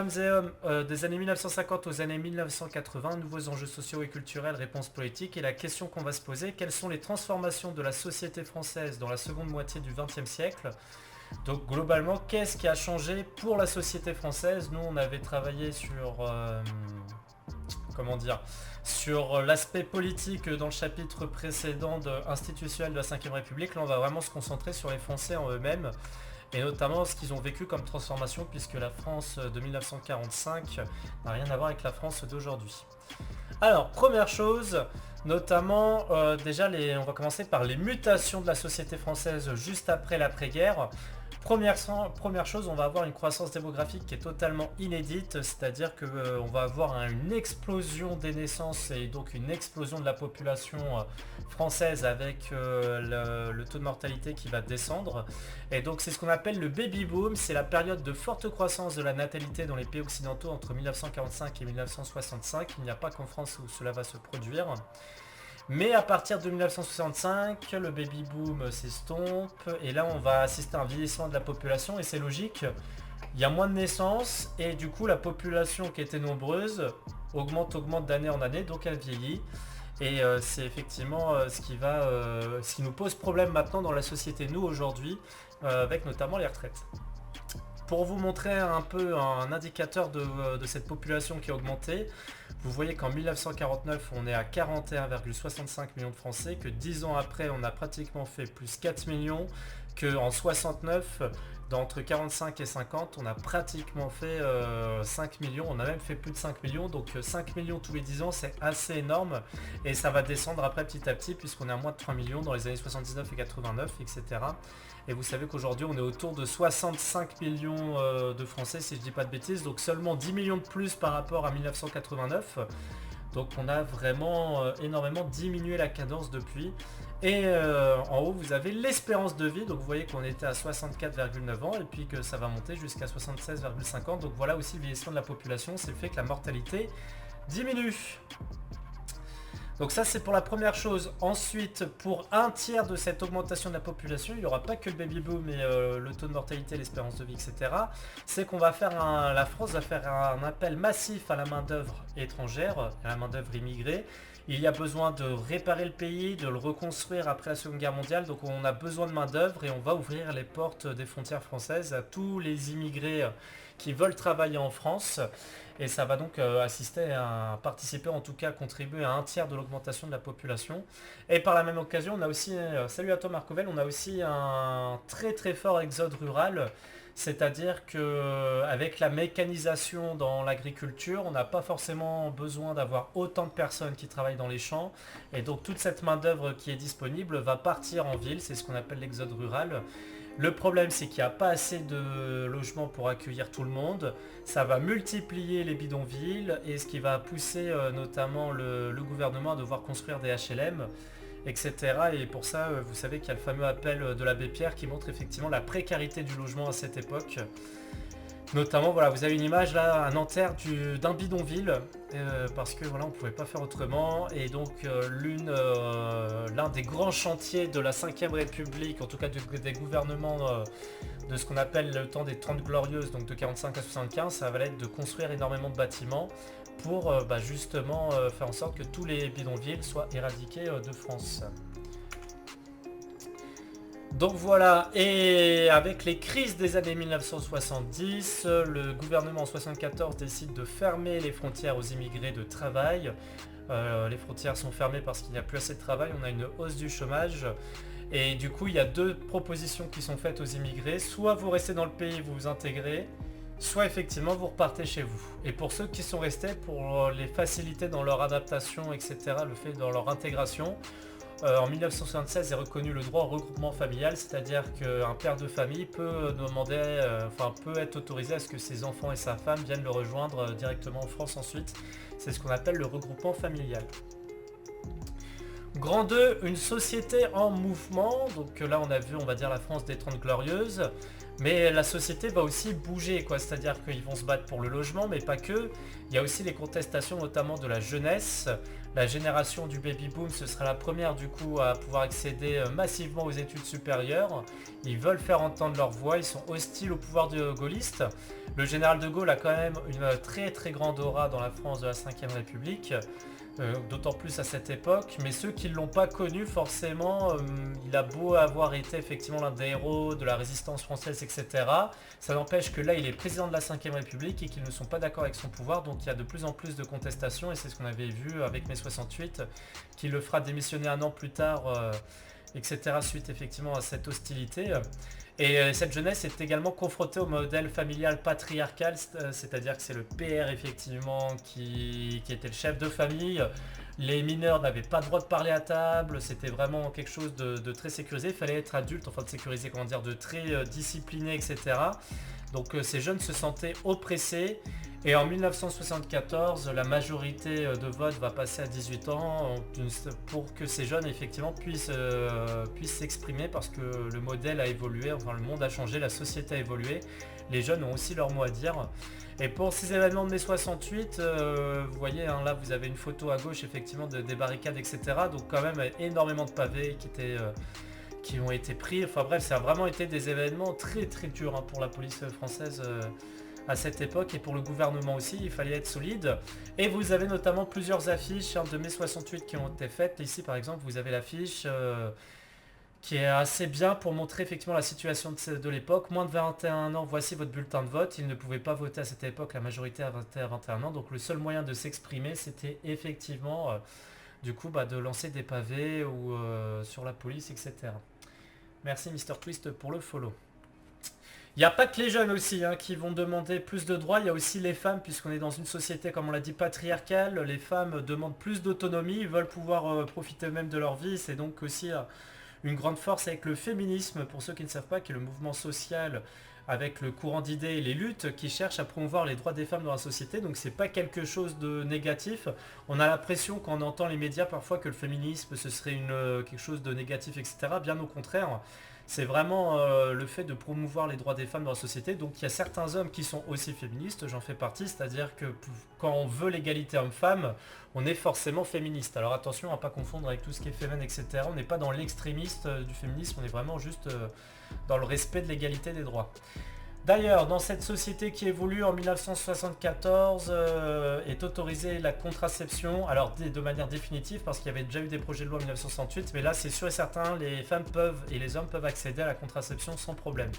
femmes et hommes des années 1950 aux années 1980, nouveaux enjeux sociaux et culturels, réponses politiques. Et la question qu'on va se poser, quelles sont les transformations de la société française dans la seconde moitié du XXe siècle? Donc globalement, qu'est-ce qui a changé pour la société française? Nous, on avait travaillé sur... comment dire, sur l'aspect politique dans le chapitre précédent institutionnel de la Ve République. Là, on va vraiment se concentrer sur les Français en eux-mêmes et notamment ce qu'ils ont vécu comme transformation, puisque la France de 1945 n'a rien à voir avec la France d'aujourd'hui. Alors, première chose, notamment, déjà, on va commencer par les mutations de la société française juste après l'après-guerre. Première chose, on va avoir une croissance démographique qui est totalement inédite, c'est-à-dire qu'on va avoir une explosion des naissances et donc une explosion de la population française avec le taux de mortalité qui va descendre. Et donc c'est ce qu'on appelle le baby boom, c'est la période de forte croissance de la natalité dans les pays occidentaux entre 1945 et 1965. Il n'y a pas qu'en France où cela va se produire. Mais à partir de 1965, le baby boom s'estompe et là on va assister à un vieillissement de la population et c'est logique. Il y a moins de naissances et du coup la population qui était nombreuse augmente d'année en année, donc elle vieillit. Et c'est effectivement ce qui nous pose problème maintenant dans la société, nous aujourd'hui, avec notamment les retraites. Pour vous montrer un peu un indicateur de cette population qui a augmenté, vous voyez qu'en 1949 on est à 41,65 millions de Français, que 10 ans après on a pratiquement fait plus 4 millions, qu'en 69, entre 45 et 50 on a pratiquement fait 5 millions, on a même fait plus de 5 millions, donc 5 millions tous les 10 ans c'est assez énorme et ça va descendre après petit à petit puisqu'on est à moins de 3 millions dans les années 79 et 89, etc. Et vous savez qu'aujourd'hui on est autour de 65 millions de Français si je dis pas de bêtises, donc seulement 10 millions de plus par rapport à 1989. Donc on a vraiment énormément diminué la cadence depuis. Et en haut vous avez l'espérance de vie, donc vous voyez qu'on était à 64,9 ans et puis que ça va monter jusqu'à 76,5 ans. Donc voilà aussi le vieillissement de la population, c'est le fait que la mortalité diminue. Donc ça c'est pour la première chose. Ensuite, pour un tiers de cette augmentation de la population, il n'y aura pas que le baby boom et le taux de mortalité, l'espérance de vie, etc. C'est qu'on va faire la France va faire un appel massif à la main d'œuvre étrangère, à la main d'œuvre immigrée. Il y a besoin de réparer le pays, de le reconstruire après la Seconde Guerre mondiale. Donc on a besoin de main d'œuvre et on va ouvrir les portes des frontières françaises à tous les immigrés qui veulent travailler en France. Et ça va donc participer, en tout cas contribuer à un tiers de l'augmentation de la population. Et par la même occasion, on a aussi, salut à toi Marcovel, on a aussi un très très fort exode rural. C'est-à-dire qu'avec la mécanisation dans l'agriculture, on n'a pas forcément besoin d'avoir autant de personnes qui travaillent dans les champs. Et donc toute cette main-d'œuvre qui est disponible va partir en ville, c'est ce qu'on appelle l'exode rural. Le problème, c'est qu'il n'y a pas assez de logements pour accueillir tout le monde. Ça va multiplier les bidonvilles et ce qui va pousser notamment le gouvernement à devoir construire des HLM, etc. Et pour ça, vous savez qu'il y a le fameux appel de l'abbé Pierre qui montre effectivement la précarité du logement à cette époque. Notamment, voilà, vous avez une image là à Nanterre d'un bidonville, parce que voilà, on ne pouvait pas faire autrement. Et donc l'un des grands chantiers de la Ve République, en tout cas des gouvernements de ce qu'on appelle le temps des 30 glorieuses, donc de 45 à 75, ça va être de construire énormément de bâtiments pour justement faire en sorte que tous les bidonvilles soient éradiqués de France. Donc voilà, et avec les crises des années 1970, le gouvernement en 1974 décide de fermer les frontières aux immigrés de travail. Les frontières sont fermées parce qu'il n'y a plus assez de travail, on a une hausse du chômage. Et du coup, il y a deux propositions qui sont faites aux immigrés. Soit vous restez dans le pays, vous vous intégrez, soit effectivement vous repartez chez vous. Et pour ceux qui sont restés, pour les faciliter dans leur adaptation, etc., le fait dans leur intégration, en 1976 est reconnu le droit au regroupement familial, c'est-à-dire qu'un père de famille peut peut être autorisé à ce que ses enfants et sa femme viennent le rejoindre directement en France ensuite. C'est ce qu'on appelle le regroupement familial. Grand 2, une société en mouvement. Donc là on a vu, on va dire, la France des 30 glorieuses. Mais la société va aussi bouger, quoi. C'est-à-dire qu'ils vont se battre pour le logement, mais pas que. Il y a aussi les contestations, notamment de la jeunesse. La génération du baby-boom, ce sera la première du coup à pouvoir accéder massivement aux études supérieures. Ils veulent faire entendre leur voix, ils sont hostiles au pouvoir de gaulliste. Le général de Gaulle a quand même une très très grande aura dans la France de la 5ème République. D'autant plus à cette époque, mais ceux qui ne l'ont pas connu forcément, il a beau avoir été effectivement l'un des héros de la résistance française, etc. Ça n'empêche que là il est président de la 5ème République et qu'ils ne sont pas d'accord avec son pouvoir, donc il y a de plus en plus de contestations et c'est ce qu'on avait vu avec mai 68, qui le fera démissionner un an plus tard, etc. suite effectivement à cette hostilité. Et cette jeunesse est également confrontée au modèle familial patriarcal, c'est-à-dire que c'est le père effectivement qui était le chef de famille. Les mineurs n'avaient pas le droit de parler à table, c'était vraiment quelque chose de très sécurisé. Il fallait être adulte, enfin de sécurisé, comment dire, de très discipliné, etc. Donc ces jeunes se sentaient oppressés. Et en 1974, la majorité de vote va passer à 18 ans pour que ces jeunes effectivement puissent s'exprimer parce que le modèle a évolué, enfin le monde a changé, la société a évolué. Les jeunes ont aussi leur mot à dire. Et pour ces événements de mai 68, vous voyez hein, là vous avez une photo à gauche effectivement des barricades, etc. Donc quand même énormément de pavés qui ont été pris. Enfin bref, ça a vraiment été des événements très très durs hein, pour la police française à cette époque et pour le gouvernement aussi, il fallait être solide. Et vous avez notamment plusieurs affiches hein, de mai 68 qui ont été faites. Ici par exemple, vous avez l'affiche qui est assez bien pour montrer effectivement la situation de l'époque. Moins de 21 ans, voici votre bulletin de vote. Ils ne pouvaient pas voter à cette époque, la majorité à 21 ans. Donc le seul moyen de s'exprimer, c'était effectivement du coup de lancer des pavés ou sur la police, etc. Merci Mister Twist pour le follow. Il n'y a pas que les jeunes aussi hein, qui vont demander plus de droits, il y a aussi les femmes, puisqu'on est dans une société, comme on l'a dit, patriarcale. Les femmes demandent plus d'autonomie, veulent pouvoir profiter eux-mêmes de leur vie. C'est donc aussi une grande force avec le féminisme, pour ceux qui ne savent pas, qui est le mouvement social avec le courant d'idées et les luttes qui cherchent à promouvoir les droits des femmes dans la société. Donc c'est pas quelque chose de négatif. On a l'impression quand on entend les médias parfois que le féminisme ce serait quelque chose de négatif, etc. Bien au contraire. C'est vraiment le fait de promouvoir les droits des femmes dans la société. Donc il y a certains hommes qui sont aussi féministes, j'en fais partie, c'est-à-dire que quand on veut l'égalité homme-femme, on est forcément féministe. Alors attention à ne pas confondre avec tout ce qui est féminin, etc. On n'est pas dans l'extrémiste du féminisme, on est vraiment juste dans le respect de l'égalité des droits. D'ailleurs, dans cette société qui évolue en 1974, est autorisée la contraception, alors de manière définitive, parce qu'il y avait déjà eu des projets de loi en 1968, mais là c'est sûr et certain, les femmes peuvent et les hommes peuvent accéder à la contraception sans problème.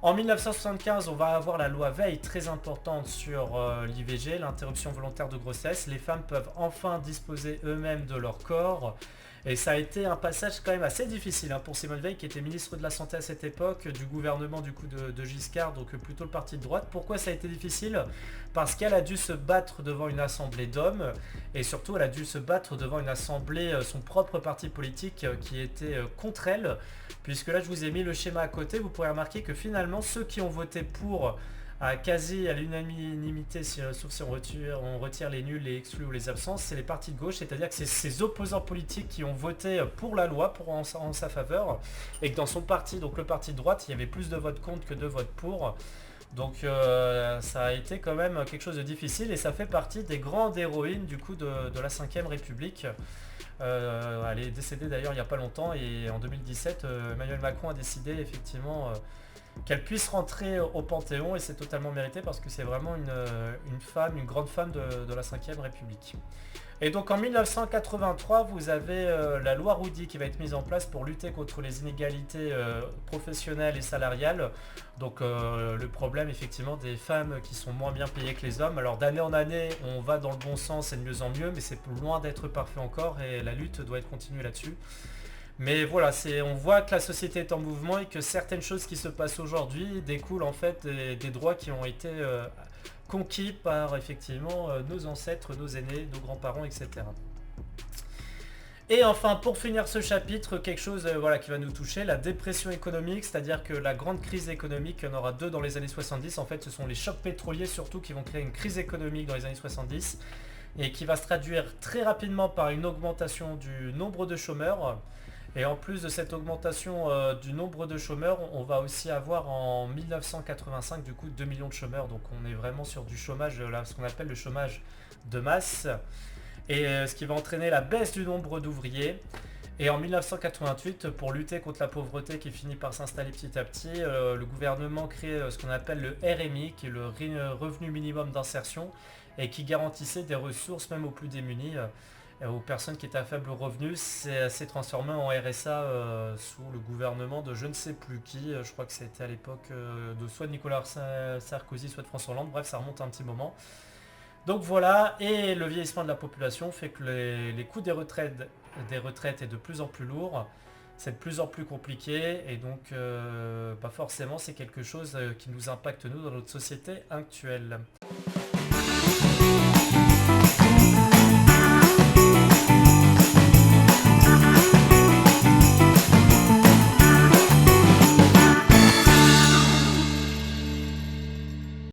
En 1975, on va avoir la loi Veil très importante sur l'IVG, l'interruption volontaire de grossesse. Les femmes peuvent enfin disposer eux-mêmes de leur corps. Et ça a été un passage quand même assez difficile hein, pour Simone Veil qui était ministre de la Santé à cette époque, du gouvernement du coup de Giscard, donc plutôt le parti de droite. Pourquoi ça a été difficile? Parce qu'elle a dû se battre devant une assemblée d'hommes et surtout elle a dû se battre devant une assemblée, son propre parti politique qui était contre elle. Puisque là je vous ai mis le schéma à côté, vous pourrez remarquer que finalement ceux qui ont voté pour quasi à l'unanimité, sauf si on retire les nuls, les exclus ou les absents, c'est les partis de gauche, c'est-à-dire que c'est ses opposants politiques qui ont voté pour la loi, en sa faveur, et que dans son parti, donc le parti de droite, il y avait plus de votes contre que de votes pour. Donc ça a été quand même quelque chose de difficile et ça fait partie des grandes héroïnes du coup de la 5ème République. Elle est décédée d'ailleurs il n'y a pas longtemps et en 2017, Emmanuel Macron a décidé effectivement qu'elle puisse rentrer au Panthéon et c'est totalement mérité parce que c'est vraiment une femme, une grande femme de la 5ème République. Et donc en 1983, vous avez la loi Roudy qui va être mise en place pour lutter contre les inégalités professionnelles et salariales. Donc le problème effectivement des femmes qui sont moins bien payées que les hommes. Alors d'année en année, on va dans le bon sens et de mieux en mieux, mais c'est loin d'être parfait encore et la lutte doit être continuée là-dessus. Mais voilà, on voit que la société est en mouvement et que certaines choses qui se passent aujourd'hui découlent en fait des droits qui ont été conquis par effectivement nos ancêtres, nos aînés, nos grands-parents, etc. Et enfin, pour finir ce chapitre, quelque chose qui va nous toucher, la dépression économique, c'est-à-dire que la grande crise économique, il y en aura deux dans les années 70, en fait ce sont les chocs pétroliers surtout qui vont créer une crise économique dans les années 70. et qui va se traduire très rapidement par une augmentation du nombre de chômeurs. Et en plus de cette augmentation du nombre de chômeurs, on va aussi avoir en 1985 du coup 2 millions de chômeurs. Donc on est vraiment sur du chômage, là, ce qu'on appelle le chômage de masse. Et ce qui va entraîner la baisse du nombre d'ouvriers. Et en 1988, pour lutter contre la pauvreté qui finit par s'installer petit à petit, le gouvernement crée ce qu'on appelle le RMI, qui est le revenu minimum d'insertion, et qui garantissait des ressources même aux plus démunis, aux personnes qui étaient à faible revenu. C'est transformé en RSA sous le gouvernement de je ne sais plus qui, je crois que c'était à l'époque de soit de Nicolas Sarkozy, soit de François Hollande, bref ça remonte un petit moment. Donc voilà, et le vieillissement de la population fait que les coûts des retraites est de plus en plus lourd, c'est de plus en plus compliqué, et donc forcément c'est quelque chose qui nous impacte nous dans notre société actuelle.